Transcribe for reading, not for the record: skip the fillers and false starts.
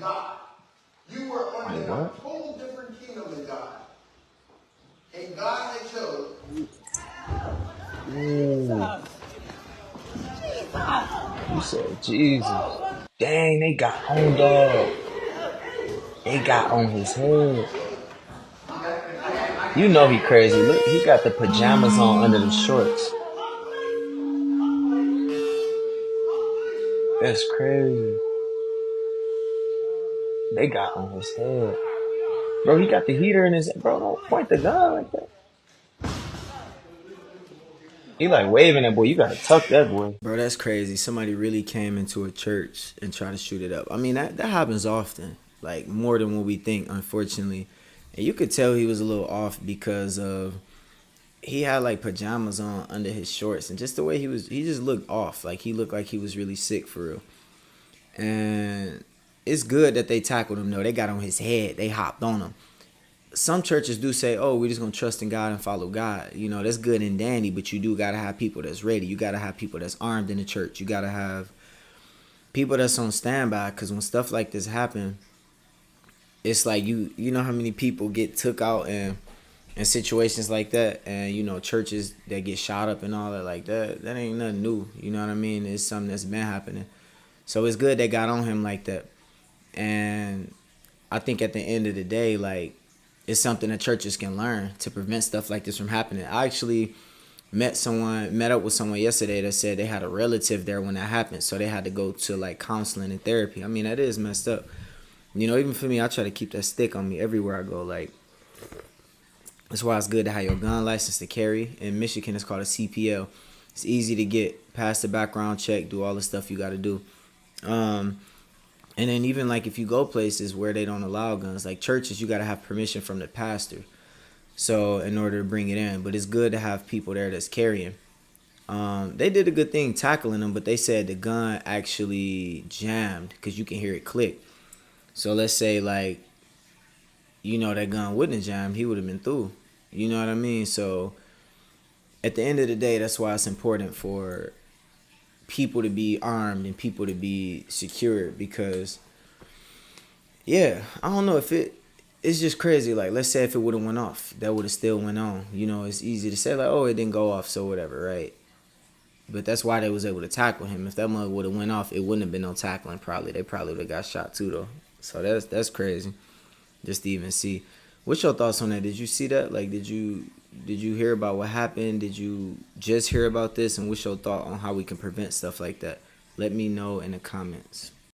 God. You were under a What? total different kingdom than God. And God had chose. Ooh. You said Jesus. Dang, they got on dog. They got on his head. You know he crazy. Look, he got the pajamas on under the shorts. That's crazy. They got on his head. Bro, he got the heater in his head. Bro, don't point the gun like that. He like waving at boy. You gotta tuck that boy. Bro, that's crazy. Somebody really came into a church and tried to shoot it up. I mean, that happens often, like more than what we think, unfortunately. And you could tell he was a little off because of he had like pajamas on under his shorts, and just the way he just looked off. Like he looked like he was really sick for real. And it's good that they tackled him though. They got on his head. They hopped on him. Some churches do say, "Oh, we're just gonna trust in God and follow God." You know, that's good and dandy, but you do gotta have people that's ready. You gotta have people that's armed in the church. You gotta have people that's on standby. Because when stuff like this happen, it's like you know how many people get took out in situations like that, and you know churches that get shot up and all that like that. That ain't nothing new. You know what I mean? It's something that's been happening. So it's good they got on him like that, and I think at the end of the day, like it's something that churches can learn to prevent stuff like this from happening. I actually met up with someone yesterday that said they had a relative there when that happened, so they had to go to like counseling and therapy. I mean, that is messed up. You know, even for me, I try to keep that stick on me everywhere I go. Like, that's why it's good to have your gun license to carry. In Michigan, it's called a CPL. It's easy to get, pass the background check, do all the stuff you got to do. And then even like if you go places where they don't allow guns, like churches, you got to have permission from the pastor. So in order to bring it in, but it's good to have people there that's carrying. They did a good thing tackling them, but they said the gun actually jammed because you can hear it click. So let's say like, you know, that gun wouldn't have jammed, he would have been through. You know what I mean? So at the end of the day, that's why it's important for people to be armed and people to be secured because, yeah, I don't know if it's just crazy. Like, let's say if it would have went off, that would have still went on. You know, it's easy to say like, oh, it didn't go off, so whatever, right? But that's why they was able to tackle him. If that mug would have went off, it wouldn't have been no tackling probably. They probably would have got shot too, though. So that's crazy just to even see. What's your thoughts on that? Did you see that? Like, did you hear about what happened? Did you just hear about this? And what's your thought on how we can prevent stuff like that? Let me know in the comments.